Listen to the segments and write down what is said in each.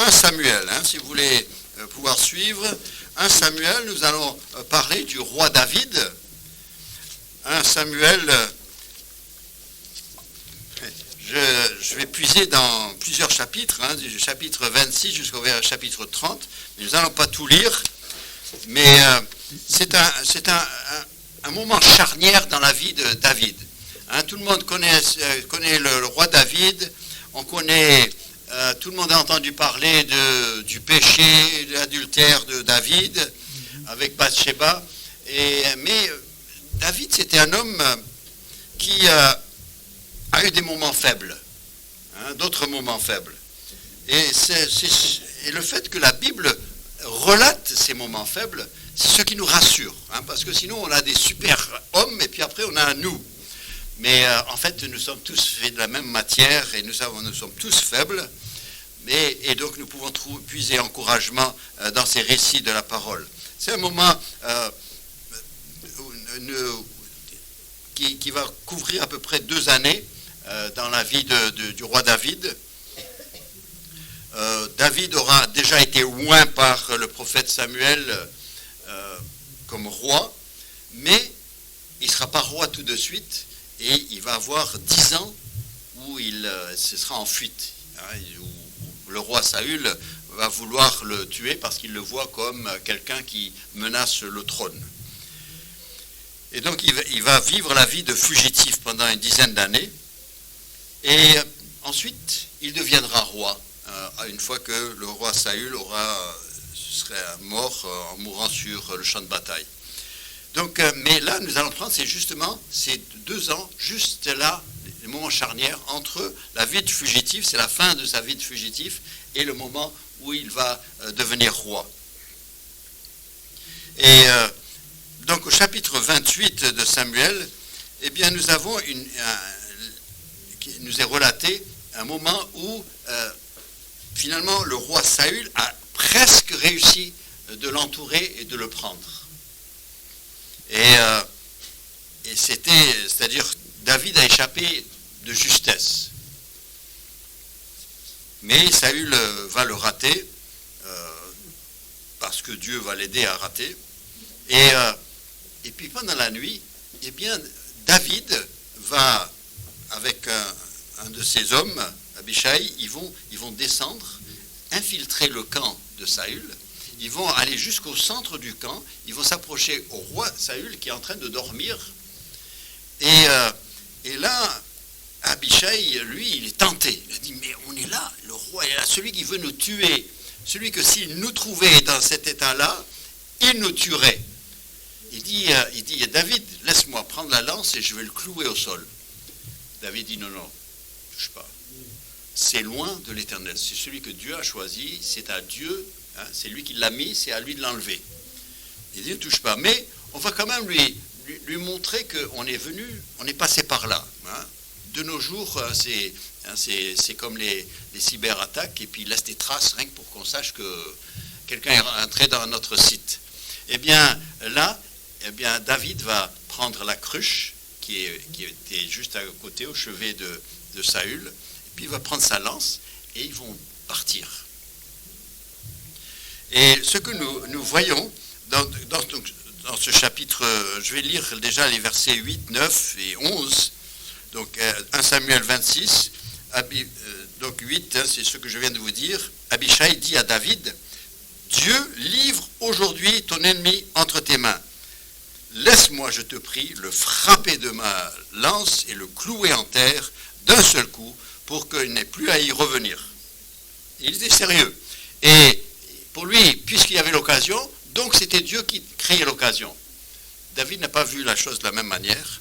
1 Samuel, si vous voulez pouvoir suivre. 1 Samuel, nous allons parler du roi David. 1 Samuel, je vais puiser dans plusieurs chapitres, du chapitre 26 jusqu'au chapitre 30. Nous n'allons pas tout lire, mais c'est un moment charnière dans la vie de David. Tout le monde connaît le roi David, on connaît... tout le monde a entendu parler du péché, de l'adultère de David avec Bathsheba. Mais David, c'était un homme qui a eu des moments faibles, d'autres moments faibles. Et le fait que la Bible relate ces moments faibles, c'est ce qui nous rassure. Parce que sinon, on a des super hommes et puis après, on a nous. Mais en fait, nous sommes tous faits de la même matière et nous sommes tous faibles. Et donc, nous pouvons puiser encouragement dans ces récits de la parole. C'est un moment qui va couvrir à peu près 2 années dans la vie du roi David. David aura déjà été oint par le prophète Samuel comme roi, mais il ne sera pas roi tout de suite. Et il va avoir 10 ans où ce sera en fuite. Où le roi Saül va vouloir le tuer parce qu'il le voit comme quelqu'un qui menace le trône. Et donc il va vivre la vie de fugitif pendant une dizaine d'années. Et ensuite, il deviendra roi, une fois que le roi Saül serait mort en mourant sur le champ de bataille. Donc, mais là, nous allons prendre, c'est justement ces 2 ans, juste là, le moment charnière entre la vie de fugitif, c'est la fin de sa vie de fugitif, et le moment où il va devenir roi. Et donc, au chapitre 28 de Samuel, eh bien, nous avons qui nous est relaté un moment où, finalement, le roi Saül a presque réussi de l'entourer et de le prendre. Et c'est-à-dire David a échappé de justesse. Mais Saül va le rater, parce que Dieu va l'aider à rater. Et puis pendant la nuit, eh bien, David va, avec un de ses hommes, Abishai, ils vont descendre, infiltrer le camp de Saül. Ils vont aller jusqu'au centre du camp, ils vont s'approcher au roi Saül qui est en train de dormir. Et là, Abishai, lui, il est tenté. Il dit, mais on est là, le roi est là, celui qui veut nous tuer, celui que s'il nous trouvait dans cet état-là, il nous tuerait. Il dit, David, laisse-moi prendre la lance et je vais le clouer au sol. David dit, non, touche pas. C'est loin de l'Éternel, c'est celui que Dieu a choisi, c'est à Dieu. C'est lui qui l'a mis, c'est à lui de l'enlever. Il dit, ne touche pas. Mais on va quand même lui montrer qu'on est venu, on est passé par là. De nos jours, c'est comme les cyberattaques, et puis ils laissent des traces, rien que pour qu'on sache que quelqu'un est rentré dans notre site. Eh bien, là, David va prendre la cruche, qui était juste à côté, au chevet de Saül, et puis il va prendre sa lance, et ils vont partir. Et ce que nous voyons dans ce chapitre, je vais lire déjà les versets 8, 9 et 11, donc 1 Samuel 26, donc 8, c'est ce que je viens de vous dire. Abishai dit à David, « Dieu livre aujourd'hui ton ennemi entre tes mains. Laisse-moi, je te prie, le frapper de ma lance et le clouer en terre d'un seul coup pour qu'il n'ait plus à y revenir. » Il était sérieux. Et pour lui, puisqu'il y avait l'occasion, donc c'était Dieu qui créait l'occasion. David n'a pas vu la chose de la même manière.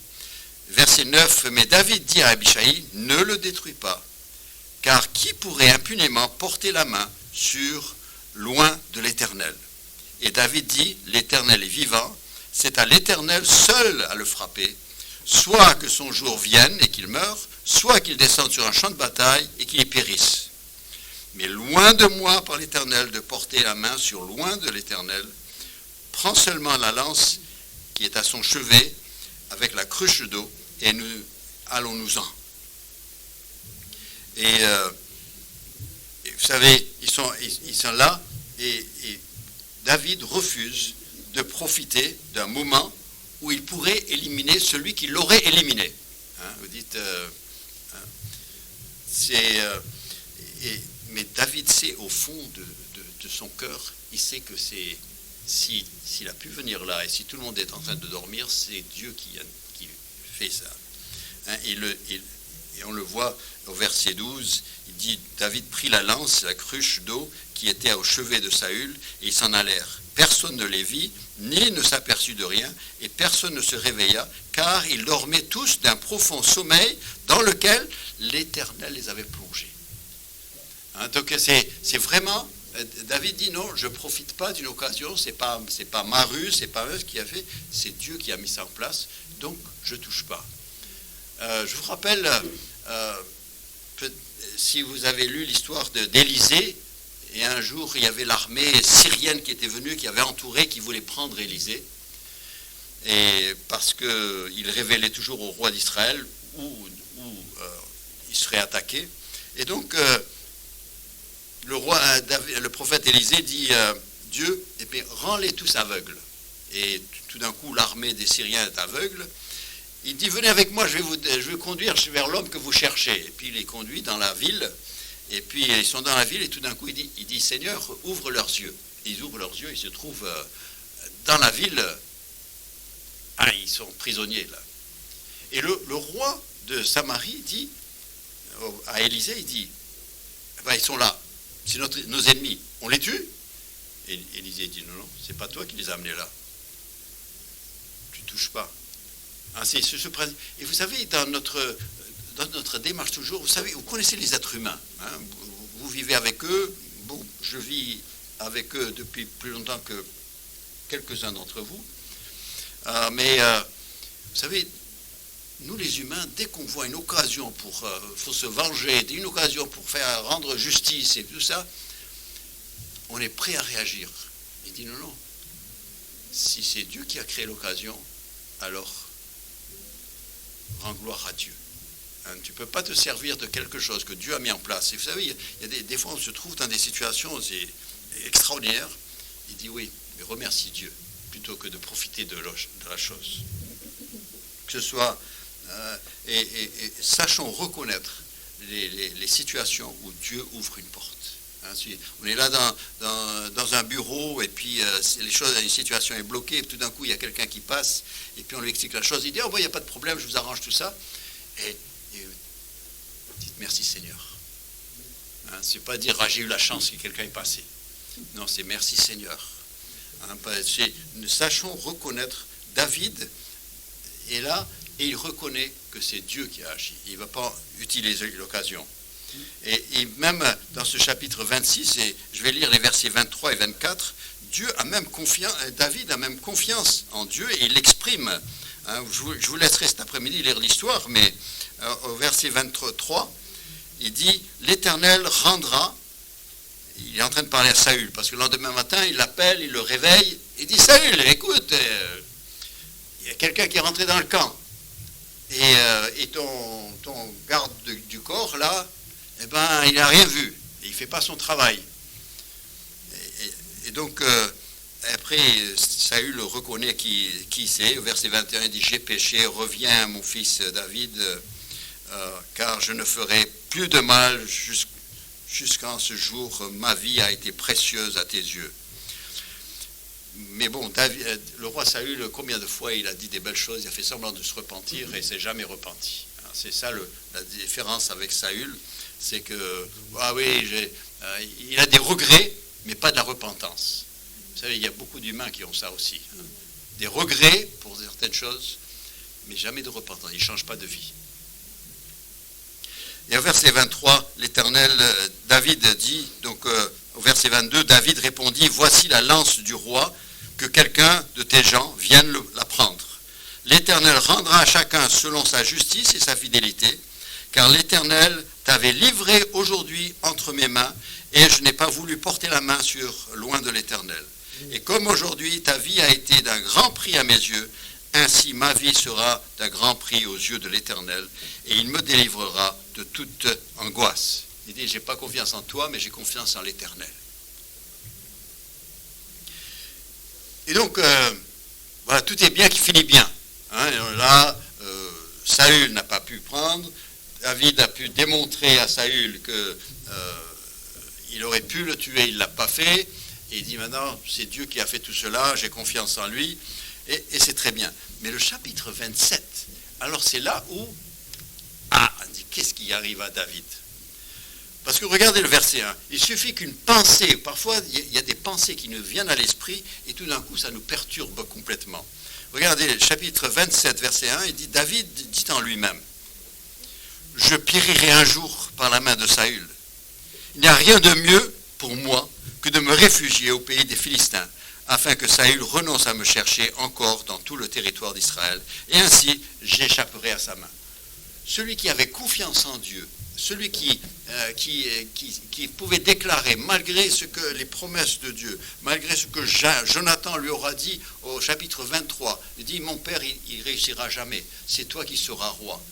Verset 9, mais David dit à Abishai, ne le détruis pas, car qui pourrait impunément porter la main sur loin de l'Éternel? Et David dit, l'Éternel est vivant, c'est à l'Éternel seul à le frapper, soit que son jour vienne et qu'il meure, soit qu'il descende sur un champ de bataille et qu'il y périsse. Mais loin de moi par l'Éternel de porter la main sur loin de l'Éternel. Prends seulement la lance qui est à son chevet avec la cruche d'eau et allons-nous-en. Et vous savez, ils sont là, et David refuse de profiter d'un moment où il pourrait éliminer celui qui l'aurait éliminé. Hein, vous dites, mais David sait au fond de son cœur, il sait que s'il a pu venir là, et si tout le monde est en train de dormir, c'est Dieu qui fait ça. Hein, et on le voit au verset 12, il dit, David prit la lance, la cruche d'eau qui était au chevet de Saül, et ils s'en allèrent. Personne ne les vit, ni ne s'aperçut de rien, et personne ne se réveilla, car ils dormaient tous d'un profond sommeil dans lequel l'Éternel les avait plongés. Hein, donc c'est vraiment, David dit non, je ne profite pas d'une occasion, c'est pas ma ruse, c'est pas eux qui a fait, c'est Dieu qui a mis ça en place, donc je ne touche pas. Je vous rappelle, si vous avez lu l'histoire d'Élisée, et un jour il y avait l'armée syrienne qui était venue, qui avait entouré, qui voulait prendre Élisée, et parce qu'il révélait toujours au roi d'Israël où il serait attaqué. Et donc le prophète Élisée dit Dieu, eh bien, rends-les tous aveugles. Et tout d'un coup l'armée des Syriens est aveugle. Il dit venez avec moi, je vais conduire vers l'homme que vous cherchez. Et puis il les conduit dans la ville. Et puis ils sont dans la ville et tout d'un coup il dit Seigneur, ouvre leurs yeux. Ils ouvrent leurs yeux, ils se trouvent dans la ville. Ils sont prisonniers là. Et le roi de Samarie dit à Élisée, il dit ils sont là, c'est nos ennemis, on les tue? Et Élisée dit non, c'est pas toi qui les as amenés là. Tu touches pas. Hein, c'est ce principe. Et vous savez, dans notre démarche toujours, vous connaissez les êtres humains. Hein, vous vivez avec eux. Bon, je vis avec eux depuis plus longtemps que quelques-uns d'entre vous. Mais vous savez, nous les humains, dès qu'on voit une occasion pour se venger, une occasion pour rendre justice et tout ça, on est prêt à réagir. Il dit non, si c'est Dieu qui a créé l'occasion, alors rends gloire à Dieu. Hein, tu ne peux pas te servir de quelque chose que Dieu a mis en place. Et vous savez, il y a des fois on se trouve dans des situations extraordinaires. Il dit oui, mais remercie Dieu plutôt que de profiter de la chose. Que ce soit et sachons reconnaître les situations où Dieu ouvre une porte. Hein, si on est là dans un bureau et puis une situation est bloquée et tout d'un coup il y a quelqu'un qui passe et puis on lui explique la chose, il dit il n'y a pas de problème, je vous arrange tout ça et dites merci Seigneur. Hein, c'est pas dire j'ai eu la chance que quelqu'un est passé. Non, c'est merci Seigneur. Hein, sachons reconnaître. David est là et il reconnaît que c'est Dieu qui a agi. Il ne va pas utiliser l'occasion. Et même dans ce chapitre 26, et je vais lire les versets 23 et 24, David a même confiance en Dieu et il l'exprime. Hein, je vous laisserai cet après-midi lire l'histoire, mais au verset 23, il dit « L'Éternel rendra », il est en train de parler à Saül, parce que le lendemain matin, il l'appelle, il le réveille, il dit « Saül, écoute, il y a quelqu'un qui est rentré dans le camp, et ton garde du corps, là, eh ben, il n'a rien vu, et il ne fait pas son travail. » Et donc, après, Saül reconnaît qui c'est. Au verset 21, il dit « J'ai péché, reviens, mon fils David, car je ne ferai plus de mal jusqu'en ce jour. Ma vie a été précieuse à tes yeux. » Mais bon, le roi Saül, combien de fois il a dit des belles choses, il a fait semblant de se repentir et il ne s'est jamais repenti. Alors, c'est ça la différence avec Saül, c'est que, il a des regrets, mais pas de la repentance. Vous savez, il y a beaucoup d'humains qui ont ça aussi. Hein. Des regrets pour certaines choses, mais jamais de repentance. Ils ne changent pas de vie. Et au verset 23, David dit, donc au verset 22, David répondit, « Voici la lance du roi, que quelqu'un de tes gens vienne la prendre. L'Éternel rendra à chacun selon sa justice et sa fidélité, car l'Éternel t'avait livré aujourd'hui entre mes mains, et je n'ai pas voulu porter la main loin de l'Éternel. Et comme aujourd'hui ta vie a été d'un grand prix à mes yeux, ainsi ma vie sera d'un grand prix aux yeux de l'Éternel, et il me délivrera de toute angoisse. » Il dit, j'ai pas confiance en toi, mais j'ai confiance en l'Éternel. Et donc, voilà, tout est bien qui finit bien. Hein, là, Saül n'a pas pu prendre. David a pu démontrer à Saül que il aurait pu le tuer, il ne l'a pas fait. Et il dit maintenant, c'est Dieu qui a fait tout cela, j'ai confiance en lui. Et c'est très bien. Mais le chapitre 27, alors c'est là où, on dit, qu'est-ce qui arrive à David? Parce que regardez le verset 1, il suffit qu'une pensée, parfois il y a des pensées qui nous viennent à l'esprit, et tout d'un coup ça nous perturbe complètement. Regardez le chapitre 27, verset 1, il dit, David dit en lui-même, je périrai un jour par la main de Saül. Il n'y a rien de mieux pour moi que de me réfugier au pays des Philistins, afin que Saül renonce à me chercher encore dans tout le territoire d'Israël, et ainsi j'échapperai à sa main. Celui qui avait confiance en Dieu, celui qui pouvait déclarer, malgré ce que les promesses de Dieu, malgré ce que Jonathan lui aura dit au chapitre 23, il dit, mon père, il réussira jamais, c'est toi qui seras roi.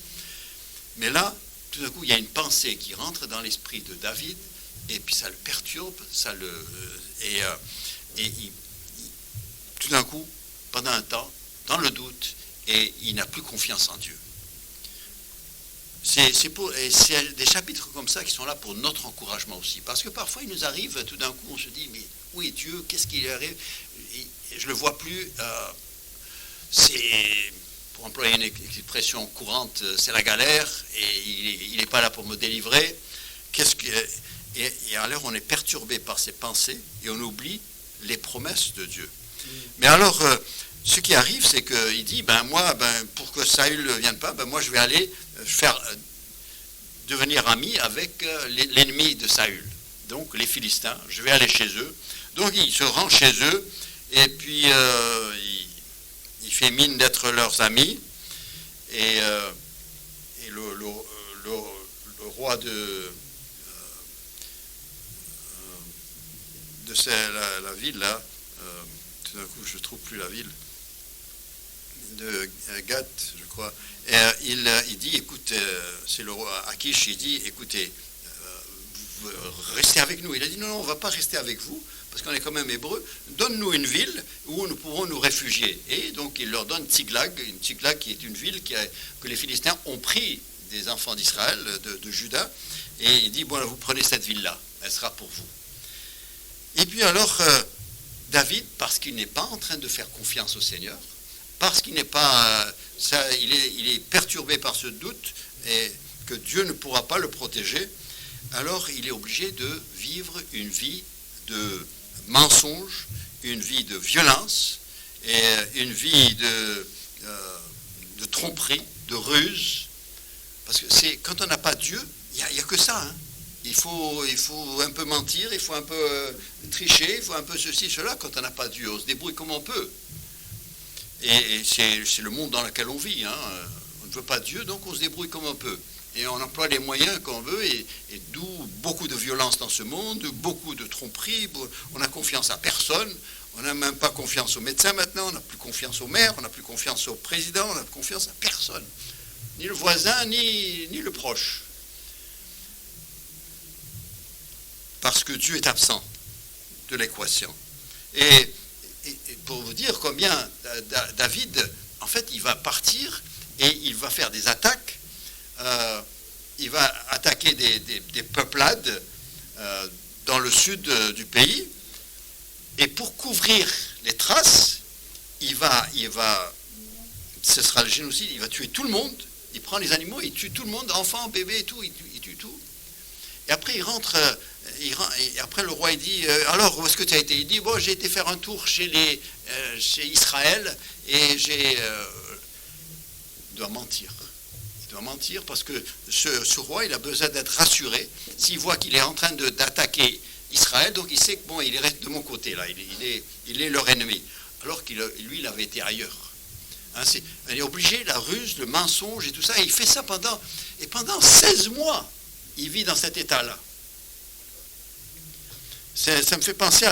Mais là, tout d'un coup, il y a une pensée qui rentre dans l'esprit de David, et puis ça le perturbe, tout d'un coup, pendant un temps, dans le doute, et il n'a plus confiance en Dieu. C'est des chapitres comme ça qui sont là pour notre encouragement aussi. Parce que parfois, il nous arrive, tout d'un coup, on se dit, mais où est Dieu? Qu'est-ce qui lui arrive? Je ne le vois plus. Pour employer une expression courante, c'est la galère, et il n'est pas là pour me délivrer. Et alors, on est perturbé par ces pensées, et on oublie les promesses de Dieu. Mais alors, ce qui arrive, c'est qu'il dit, moi, pour que Saül ne vienne pas, moi, je vais aller devenir ami avec l'ennemi de Saül. Donc, les Philistins, je vais aller chez eux. Donc, il se rend chez eux, et puis il fait mine d'être leurs amis. Et le roi de la ville, là, tout d'un coup, je ne trouve plus la ville, de Gath, je crois. Et il dit, écoute, c'est le roi Akish, il dit, écoutez, restez avec nous. Il a dit, non, on ne va pas rester avec vous, parce qu'on est quand même hébreux. Donne-nous une ville où nous pourrons nous réfugier. Et donc, il leur donne Tziklag, qui est une ville que les Philistins ont pris des enfants d'Israël, de Juda. Et il dit, bon, vous prenez cette ville-là, elle sera pour vous. Et puis alors, David, parce qu'il n'est pas en train de faire confiance au Seigneur, parce qu'il n'est pas, il est perturbé par ce doute et que Dieu ne pourra pas le protéger, alors il est obligé de vivre une vie de mensonge, une vie de violence et une vie de tromperie, de ruse, parce que c'est quand on n'a pas Dieu, il n'y a que ça, hein. Il faut un peu mentir, il faut un peu tricher, il faut un peu ceci, cela. Quand on n'a pas Dieu, on se débrouille comme on peut. Et c'est le monde dans lequel on vit. Hein. On ne veut pas Dieu, donc on se débrouille comme on peut. Et on emploie les moyens qu'on veut, et d'où beaucoup de violence dans ce monde, beaucoup de tromperies. On n'a confiance à personne. On n'a même pas confiance aux médecins maintenant, on n'a plus confiance aux maires, on n'a plus confiance au président, on n'a plus confiance à personne. Ni le voisin, ni le proche. Parce que Dieu est absent de l'équation. Et pour vous dire combien David, en fait, il va partir et il va faire des attaques. Il va attaquer des peuplades dans le sud du pays. Et pour couvrir les traces, ce sera le génocide, il va tuer tout le monde. Il prend les animaux, il tue tout le monde, enfants, bébés et tout, il tue tout. Et après, il rentre, et après le roi, il dit, alors, où est-ce que tu as été? Il dit, bon, j'ai été faire un tour chez Israël, et il doit mentir. Il doit mentir parce que ce roi, il a besoin d'être rassuré. S'il voit qu'il est en train d'attaquer Israël, donc il sait que, bon, il reste de mon côté, là, il est leur ennemi. Alors qu'il, lui, il avait été ailleurs. Hein, il est obligé, la ruse, le mensonge et tout ça, et il fait ça pendant 16 mois. Il vit dans cet état-là. Ça me fait penser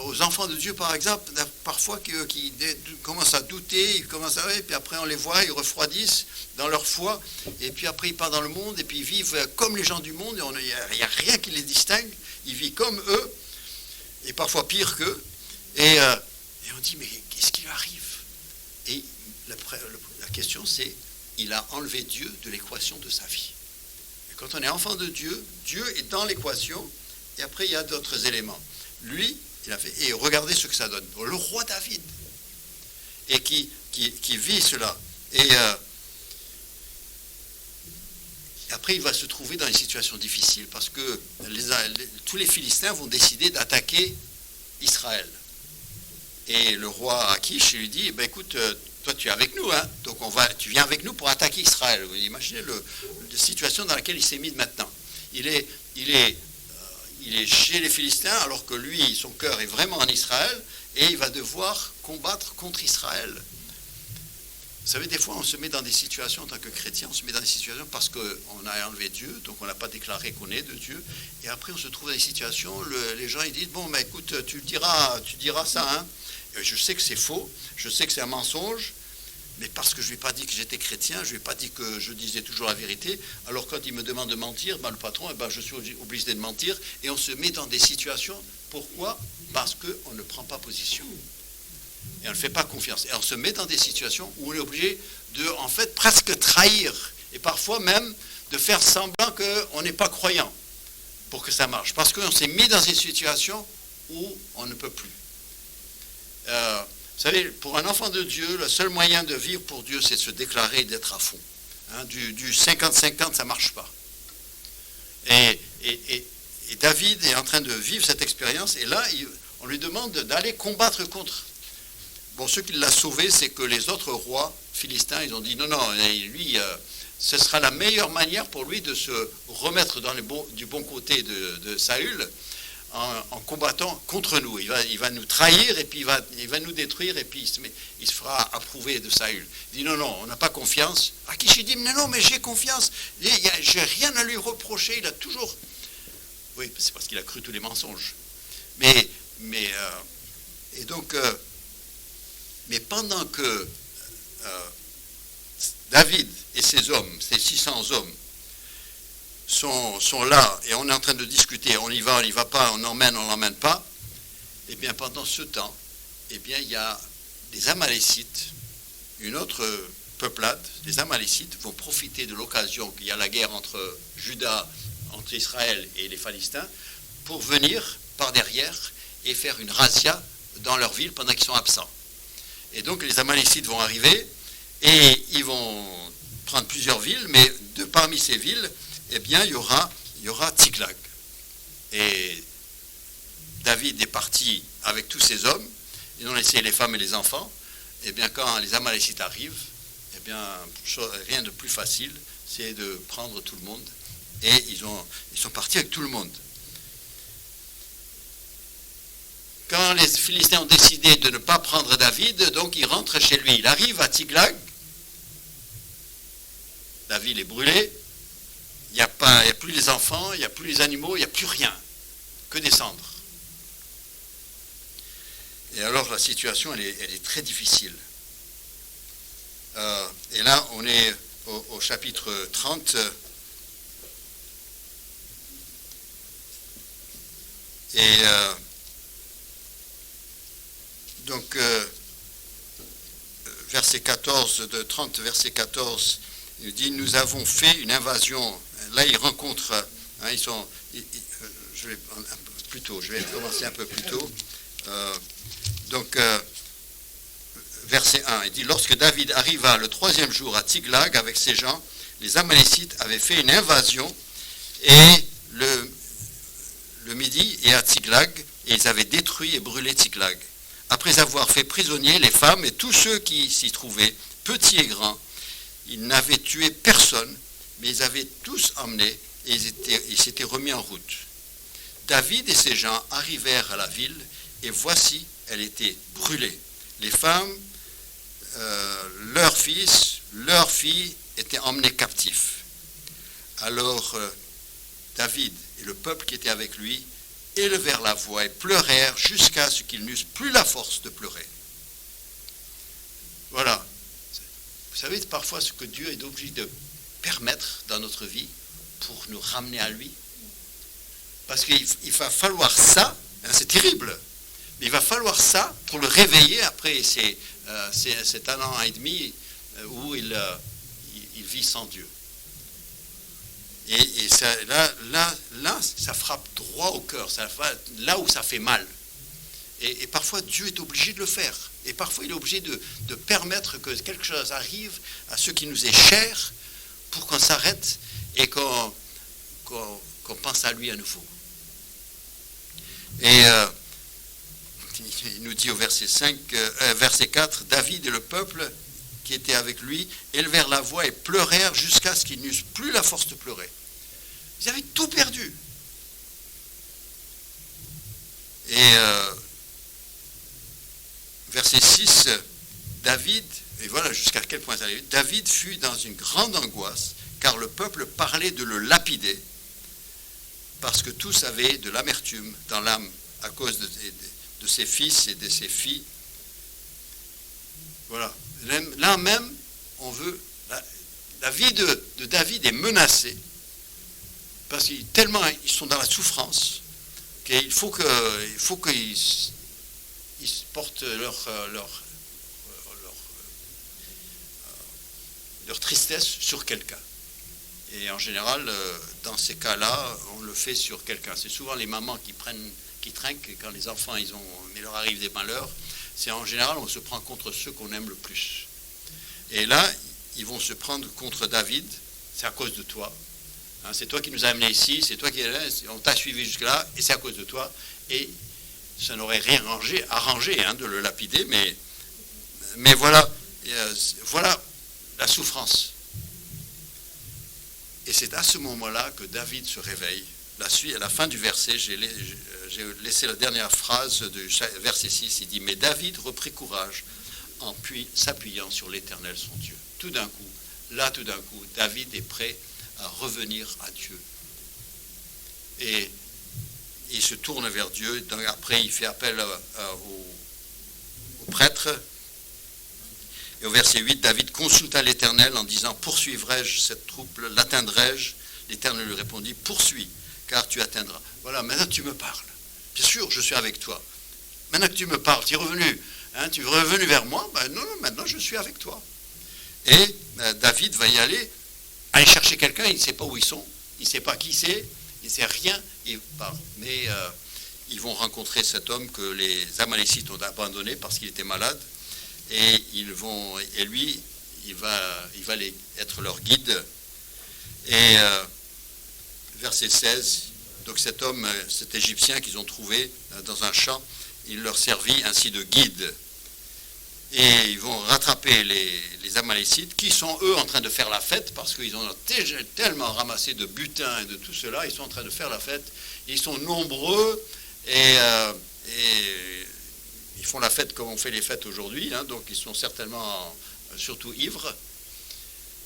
aux enfants de Dieu, par exemple, parfois qui commencent à douter, ils commencent et puis après on les voit, ils refroidissent dans leur foi, et puis après ils partent dans le monde, et puis ils vivent comme les gens du monde, et il n'y a rien qui les distingue, ils vivent comme eux, et parfois pire qu'eux, et on dit, mais qu'est-ce qui lui arrive? Et la question c'est, il a enlevé Dieu de l'équation de sa vie. Et quand on est enfant de Dieu, Dieu est dans l'équation, et après, il y a d'autres éléments. Lui, il a fait. Et regardez ce que ça donne. Le roi David. Et qui vit cela. Et après, il va se trouver dans une situation difficile parce que tous les Philistins vont décider d'attaquer Israël. Et le roi Akish lui dit, écoute, toi tu es avec nous, hein, donc tu viens avec nous pour attaquer Israël. Vous imaginez la situation dans laquelle il s'est mis maintenant. Il est chez les Philistins, alors que lui, son cœur est vraiment en Israël, et il va devoir combattre contre Israël. Vous savez, des fois, on se met dans des situations, en tant que chrétien, on se met dans des situations parce qu'on a enlevé Dieu, donc on n'a pas déclaré qu'on est de Dieu, et après on se trouve dans des situations, les gens ils disent, bon, mais écoute, tu diras ça, hein. Je sais que c'est faux, je sais que c'est un mensonge, mais parce que je ne lui ai pas dit que j'étais chrétien, je ne lui ai pas dit que je disais toujours la vérité, alors quand il me demande de mentir, le patron, je suis obligé de mentir, et on se met dans des situations, pourquoi? Parce qu'on ne prend pas position. Et on ne fait pas confiance. Et on se met dans des situations où on est obligé de, en fait, presque trahir, et parfois même de faire semblant qu'on n'est pas croyant, pour que ça marche. Parce qu'on s'est mis dans une situation où on ne peut plus. Vous savez, pour un enfant de Dieu, le seul moyen de vivre pour Dieu, c'est de se déclarer et d'être à fond. Hein, du 50-50, ça ne marche pas. Et David est en train de vivre cette expérience, et là, on lui demande d'aller combattre contre. Bon, ce qui l'a sauvé, c'est que les autres rois philistins, ils ont dit, non, lui, ce sera la meilleure manière pour lui de se remettre du bon côté de Saül, en combattant contre nous. Il va nous trahir, et puis il va nous détruire, et puis il se fera approuver de Saül. Il dit, non, on n'a pas confiance. Akish dit, non, mais j'ai confiance. J'ai rien à lui reprocher, il a toujours... Oui, c'est parce qu'il a cru tous les mensonges. Mais pendant que David et ses hommes, ses 600 hommes, sont là, et on est en train de discuter, on y va pas, on l'emmène pas, et bien pendant ce temps, eh bien il y a des Amalécites, une autre peuplade, les Amalécites vont profiter de l'occasion qu'il y a la guerre entre Israël et les Philistins, pour venir par derrière et faire une razzia dans leur ville pendant qu'ils sont absents. Et donc les Amalécites vont arriver, et ils vont prendre plusieurs villes, mais parmi ces villes, eh bien, il y aura Tsiklag. Et David est parti avec tous ses hommes, ils ont laissé les femmes et les enfants. Et bien, quand les Amalécites arrivent, eh bien, rien de plus facile, c'est de prendre tout le monde. Et ils sont partis avec tout le monde. Quand les Philistins ont décidé de ne pas prendre David, donc il rentre chez lui. Il arrive à Tsiklag. La ville est brûlée. Il n'y a plus les enfants, il n'y a plus les animaux, il n'y a plus rien, que des cendres. Et alors la situation, elle est très difficile. Et là, on est au chapitre 30. Et donc, verset 14, de 30, verset 14, il dit, nous avons fait une invasion. Là, ils rencontrent, je vais commencer un peu plus tôt. Verset 1, il dit, lorsque David arriva le 3e jour à Tsiklag avec ses gens, les Amalécites avaient fait une invasion, et le midi, et à Tsiklag, et ils avaient détruit et brûlé Tsiklag. Après avoir fait prisonniers les femmes et tous ceux qui s'y trouvaient, petits et grands, ils n'avaient tué personne, mais ils avaient tous emmené, et ils s'étaient remis en route. David et ses gens arrivèrent à la ville, et voici, elle était brûlée. Les femmes, leurs fils, leurs filles étaient emmenés captifs. Alors David et le peuple qui était avec lui élevèrent la voix et pleurèrent jusqu'à ce qu'ils n'eussent plus la force de pleurer. Voilà. Vous savez parfois ce que Dieu est obligé de permettre dans notre vie pour nous ramener à lui. Parce qu'il va falloir ça, c'est terrible, mais il va falloir ça pour le réveiller après cet an et demi où il vit sans Dieu. Et ça, là, ça frappe droit au cœur, ça va là où ça fait mal. Et parfois, Dieu est obligé de le faire. Et parfois, il est obligé de permettre que quelque chose arrive à ce qui nous est cher pour qu'on s'arrête et qu'on pense à lui à nouveau. Et il nous dit au verset 4, David et le peuple qui était avec lui élevèrent la voix et pleurèrent jusqu'à ce qu'ils n'eussent plus la force de pleurer. Ils avaient tout perdu. Et verset 6, David, et voilà jusqu'à quel point ça arrive, David fut dans une grande angoisse, car le peuple parlait de le lapider, parce que tous avaient de l'amertume dans l'âme à cause de ses fils et de ses filles. Voilà. Là même, on veut. La vie de David est menacée, parce qu'ils tellement ils sont dans la souffrance qu'il faut qu'ils portent leur tristesse sur quelqu'un. Et en général, dans ces cas-là, on le fait sur quelqu'un. C'est souvent les mamans qui trinquent quand les enfants il leur arrive des malheurs. C'est en général, on se prend contre ceux qu'on aime le plus. Et là, ils vont se prendre contre David. C'est à cause de toi. Hein, c'est toi qui nous as amenés ici. C'est toi on t'a suivi jusque-là, et c'est à cause de toi. Et ça n'aurait rien arrangé de le lapider, mais voilà, voilà la souffrance. Et c'est à ce moment-là que David se réveille. À la fin du verset, j'ai laissé la dernière phrase du verset 6, il dit « Mais David reprit courage en s'appuyant sur l'Éternel son Dieu. » Tout d'un coup, David est prêt à revenir à Dieu. Et il se tourne vers Dieu. Donc après, il fait appel au prêtre. Et au verset 8, David consulta l'Éternel en disant « Poursuivrai-je cette troupe? L'atteindrai-je » L'Éternel lui répondit « Poursuis, car tu atteindras. » Voilà, maintenant tu me parles. Bien sûr, je suis avec toi. Maintenant que tu me parles, tu es revenu vers moi, non, maintenant je suis avec toi. Et David va y aller chercher quelqu'un, il ne sait pas où ils sont, il ne sait pas qui c'est, il ne sait rien, mais ils vont rencontrer cet homme que les Amalécites ont abandonné parce qu'il était malade, et lui, il va être leur guide. Et verset 16, donc cet Égyptien qu'ils ont trouvé dans un champ, il leur servit ainsi de guide. Et ils vont rattraper les Amalécites, qui sont eux en train de faire la fête, parce qu'ils ont tellement ramassé de butin et de tout cela, ils sont en train de faire la fête, ils sont nombreux, et ils font la fête comme on fait les fêtes aujourd'hui, donc ils sont certainement surtout ivres,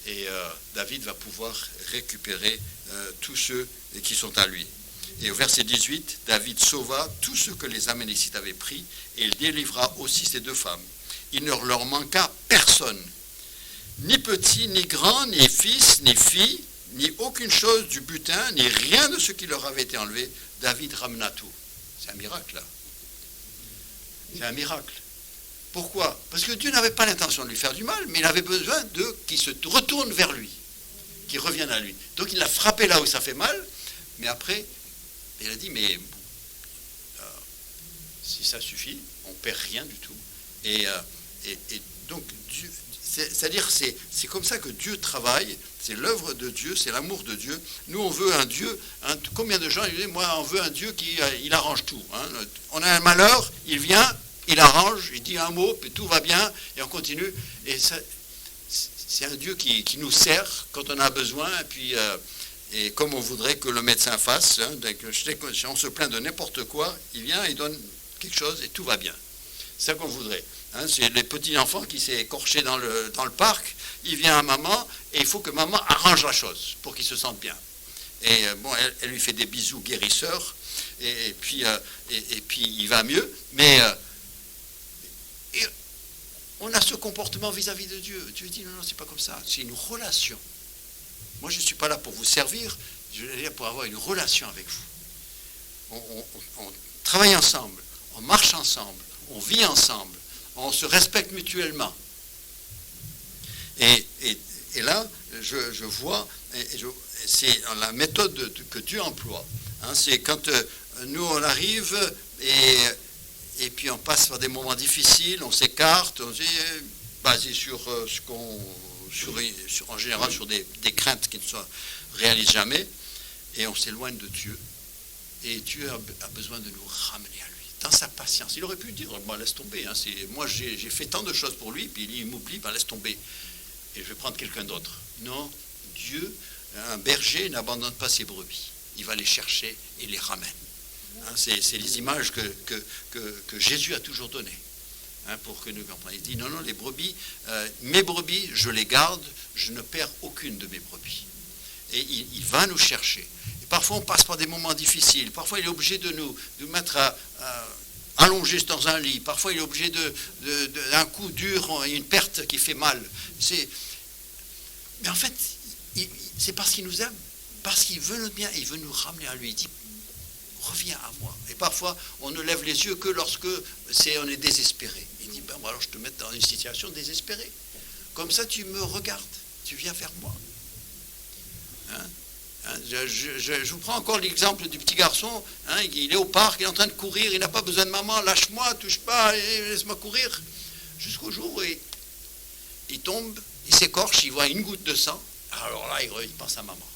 et David va pouvoir récupérer tous ceux qui sont à lui. Et au verset 18, David sauva tous ceux que les Amalécites avaient pris, et il délivra aussi ces deux femmes. Il ne leur manqua personne, ni petit, ni grand, ni fils, ni fille, ni aucune chose du butin, ni rien de ce qui leur avait été enlevé. David ramena tout. C'est un miracle, là. C'est un miracle. Pourquoi? Parce que Dieu n'avait pas l'intention de lui faire du mal, mais il avait besoin qu'il se retourne vers lui, qu'il revienne à lui. Donc il l'a frappé là où ça fait mal, mais après, il a dit, mais si ça suffit, on ne perd rien du tout. Et donc, c'est-à-dire, c'est comme ça que Dieu travaille, c'est l'œuvre de Dieu, c'est l'amour de Dieu. Nous, on veut un Dieu, combien de gens disent, moi, on veut un Dieu qui il arrange tout. On a un malheur, il vient, il arrange, il dit un mot, puis tout va bien, et on continue. Et ça, c'est un Dieu qui nous sert quand on a besoin, et comme on voudrait que le médecin fasse, on se plaint de n'importe quoi, il vient, il donne quelque chose, et tout va bien. C'est ça qu'on voudrait. C'est les petits enfants qui s'est écorché dans le parc, il vient à maman, et il faut que maman arrange la chose pour qu'il se sente bien. Et elle lui fait des bisous guérisseurs, et puis il va mieux. Mais et on a ce comportement vis-à-vis de Dieu. Dieu dit non, c'est pas comme ça, c'est une relation. Moi, je ne suis pas là pour vous servir, je suis là pour avoir une relation avec vous. On travaille ensemble, on marche ensemble, on vit ensemble, on se respecte mutuellement. Et là, je vois, c'est la méthode que Dieu emploie. Hein, c'est quand nous, on arrive et puis on passe par des moments difficiles, on s'écarte, on est basé sur ce qu'on... en général sur des craintes qui ne se réalisent jamais, et on s'éloigne de Dieu. Et Dieu a besoin de nous ramener à lui, dans sa patience. Il aurait pu dire, laisse tomber, hein, moi j'ai fait tant de choses pour lui, puis il m'oublie, laisse tomber, et je vais prendre quelqu'un d'autre. Non, Dieu, un berger n'abandonne pas ses brebis. Il va les chercher et les ramène. Hein, c'est les images que Jésus a toujours données. Hein, pour que nous comprenions. Il dit, non, les brebis, mes brebis, je les garde, je ne perds aucune de mes brebis. Et il va nous chercher. Et parfois, on passe par des moments difficiles. Parfois, il est obligé de nous mettre allongés dans un lit. Parfois, il est obligé d'un coup dur, une perte qui fait mal. Mais en fait, c'est parce qu'il nous aime, parce qu'il veut notre bien, et il veut nous ramener à lui. Il dit, reviens à moi. Et parfois, on ne lève les yeux que lorsque on est désespéré. Il dit, alors je te mets dans une situation désespérée. Comme ça, tu me regardes, tu viens vers moi. Je vous prends encore l'exemple du petit garçon, hein, il est au parc, il est en train de courir, il n'a pas besoin de maman, lâche-moi, touche pas, laisse-moi courir. Jusqu'au jour où il tombe, il s'écorche, il voit une goutte de sang, alors là, il pense à maman.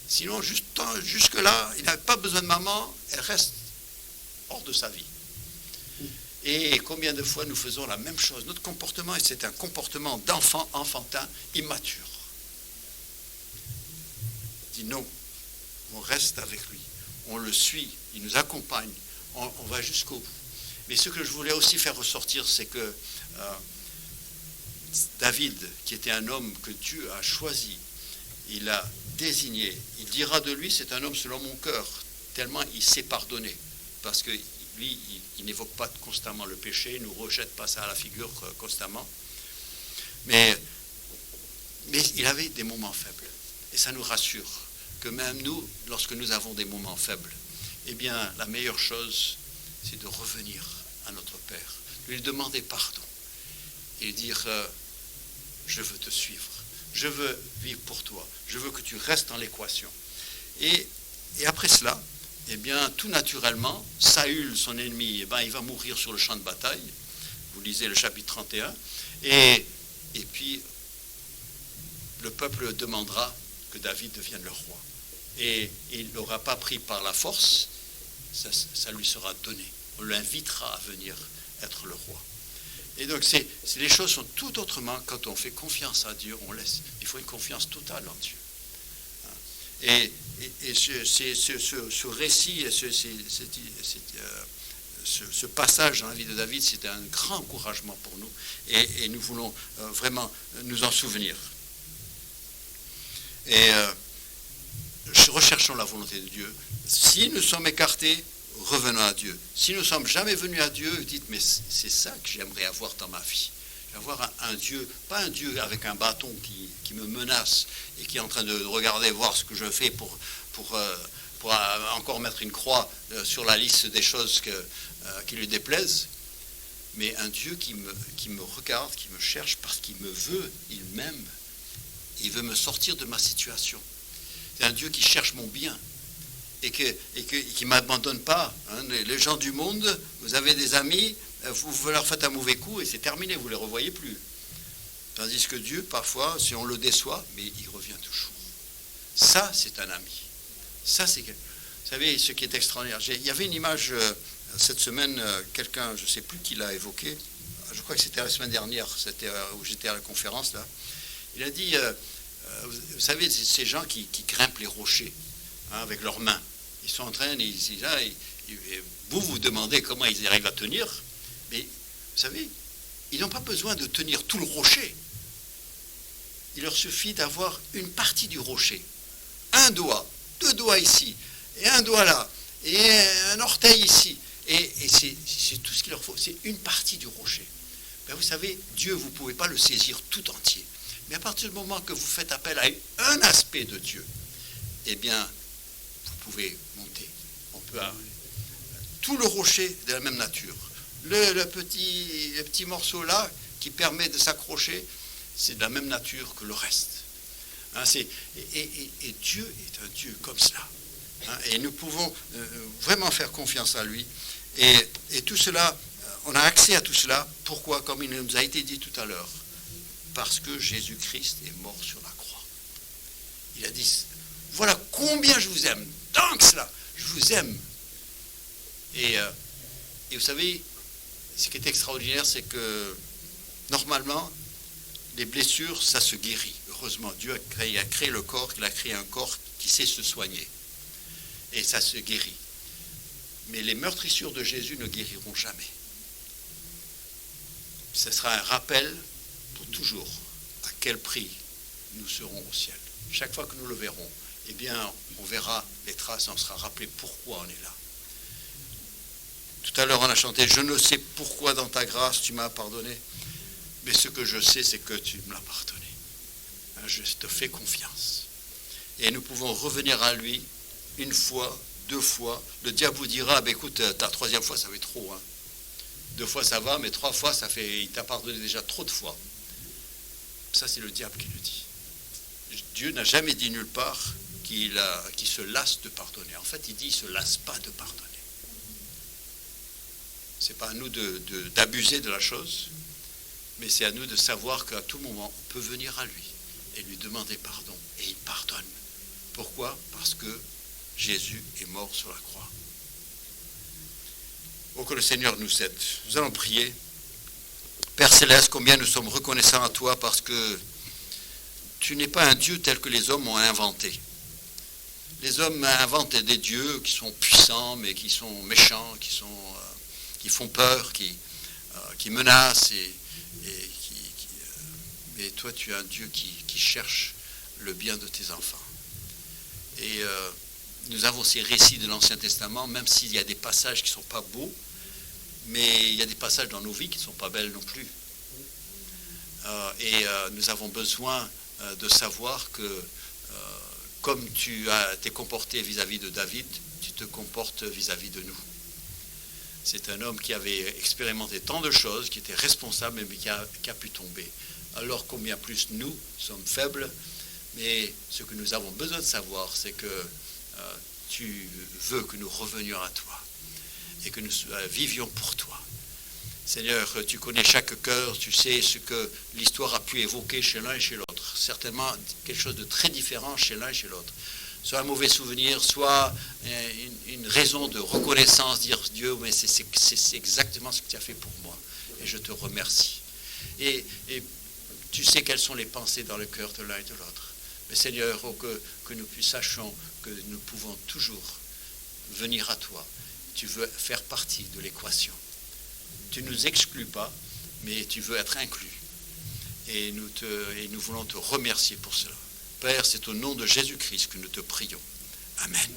Sinon, jusque-là, il n'avait pas besoin de maman, elle reste hors de sa vie. Et combien de fois nous faisons la même chose? Notre comportement, c'est un comportement d'enfant, enfantin, immature. Il dit non, on reste avec lui, on le suit, il nous accompagne, on va jusqu'au bout. Mais ce que je voulais aussi faire ressortir, c'est que David, qui était un homme que Dieu a choisi, il a désigné, il dira de lui, c'est un homme selon mon cœur, tellement il sait pardonner, parce que lui, il n'évoque pas constamment le péché, il ne nous rejette pas ça à la figure constamment, mais il avait des moments faibles, et ça nous rassure, que même nous, lorsque nous avons des moments faibles, eh bien, la meilleure chose, c'est de revenir à notre Père, lui demander pardon, et dire, je veux te suivre, je veux vivre pour toi, je veux que tu restes dans l'équation. Et après cela, eh bien, tout naturellement, Saül, son ennemi, eh bien, il va mourir sur le champ de bataille. Vous lisez le chapitre 31. Et puis, le peuple demandera que David devienne le roi. Et il ne l'aura pas pris par la force, ça lui sera donné. On l'invitera à venir être le roi. Et donc, les choses sont tout autrement quand on fait confiance à Dieu, on laisse. Il faut une confiance totale en Dieu. Et ce récit, ce passage dans la vie de David, c'était un grand encouragement pour nous. Et nous voulons vraiment nous en souvenir. Et recherchons la volonté de Dieu. Si nous sommes écartés, revenons à Dieu. Si nous ne sommes jamais venus à Dieu, dites, mais c'est ça que j'aimerais avoir dans ma vie. Avoir un Dieu, pas un Dieu avec un bâton qui me menace et qui est en train de regarder, voir ce que je fais pour encore mettre une croix sur la liste des choses qui lui déplaisent, mais un Dieu qui me regarde, qui me cherche parce qu'il me veut, il m'aime, il veut me sortir de ma situation. C'est un Dieu qui cherche mon bien et qui ne m'abandonne pas. Hein. Les gens du monde, vous avez des amis, vous leur faites un mauvais coup et c'est terminé, vous ne les revoyez plus. Tandis que Dieu, parfois, si on le déçoit, mais il revient toujours. Ça, c'est un ami. Ça, c'est... Vous savez, ce qui est extraordinaire. Il y avait une image, cette semaine, quelqu'un, je ne sais plus qui l'a évoqué, je crois que c'était la semaine dernière, c'était où j'étais à la conférence, là. Il a dit, vous savez, ces gens qui grimpent les rochers, hein, avec leurs mains. Ils sont en train, vous vous demandez comment ils arrivent à tenir, mais vous savez, ils n'ont pas besoin de tenir tout le rocher. Il leur suffit d'avoir une partie du rocher. Un doigt, 2 doigts ici, et un doigt là. et un orteil ici. Et c'est tout ce qu'il leur faut. C'est une partie du rocher. Ben vous savez, Dieu, vous ne pouvez pas le saisir tout entier. Mais à partir du moment que vous faites appel à un aspect de Dieu, eh bien, vous pouvez monter. On peut tout le rocher de la même nature. Le petit morceau là qui permet de s'accrocher, c'est de la même nature que le reste. Hein, et Dieu est un Dieu comme cela. Hein, et nous pouvons vraiment faire confiance à lui. Et tout cela, on a accès à tout cela. Pourquoi? Comme il nous a été dit tout à l'heure. Parce que Jésus-Christ est mort sur la croix. Il a dit, voilà combien je vous aime. Tant que cela, je vous aime. Et vous savez, ce qui est extraordinaire, c'est que normalement, les blessures, ça se guérit. Heureusement, Dieu a créé le corps, il a créé un corps qui sait se soigner. Et ça se guérit. Mais les meurtrissures de Jésus ne guériront jamais. Ce sera un rappel pour toujours à quel prix nous serons au ciel. Chaque fois que nous le verrons, eh bien, on verra les traces, on sera rappelé pourquoi on est là. Tout à l'heure, on a chanté « Je ne sais pourquoi dans ta grâce tu m'as pardonné, mais ce que je sais, c'est que tu me l'as pardonné. Je te fais confiance. » Et nous pouvons revenir à lui une fois, 2 fois. Le diable vous dira « Écoute, ta 3e fois, ça fait trop. Hein. 2 fois, ça va, mais 3 fois, ça fait. Il t'a pardonné déjà trop de fois. » Ça, c'est le diable qui le dit. Dieu n'a jamais dit nulle part qu'il se lasse de pardonner. En fait, il dit qu'il ne se lasse pas de pardonner. Ce n'est pas à nous d'abuser de la chose, mais c'est à nous de savoir qu'à tout moment, on peut venir à lui et lui demander pardon. Et il pardonne. Pourquoi? Parce que Jésus est mort sur la croix. Oh, que le Seigneur nous aide. Nous allons prier. Père Céleste, combien nous sommes reconnaissants à toi parce que tu n'es pas un Dieu tel que les hommes ont inventé. Les hommes inventent des dieux qui sont puissants, mais qui sont méchants, qui font peur, qui menacent. Mais toi, tu es un Dieu qui cherche le bien de tes enfants. Et nous avons ces récits de l'Ancien Testament, même s'il y a des passages qui ne sont pas beaux, mais il y a des passages dans nos vies qui ne sont pas belles non plus. Nous avons besoin de savoir que comme tu t'es comporté vis-à-vis de David, tu te comportes vis-à-vis de nous. C'est un homme qui avait expérimenté tant de choses, qui était responsable, mais qui a pu tomber. Alors combien plus nous sommes faibles, mais ce que nous avons besoin de savoir, c'est que tu veux que nous revenions à toi et que nous vivions pour toi. Seigneur, tu connais chaque cœur, tu sais ce que l'histoire a pu évoquer chez l'un et chez l'autre. Certainement quelque chose de très différent chez l'un et chez l'autre. Soit un mauvais souvenir, soit une raison de reconnaissance, dire Dieu, mais c'est exactement ce que tu as fait pour moi. Et je te remercie. Et tu sais quelles sont les pensées dans le cœur de l'un et de l'autre. Mais Seigneur, oh, que nous sachions que nous pouvons toujours venir à toi. Tu veux faire partie de l'équation. Tu ne nous exclus pas, mais tu veux être inclus. Et nous voulons te remercier pour cela. Père, c'est au nom de Jésus-Christ que nous te prions. Amen.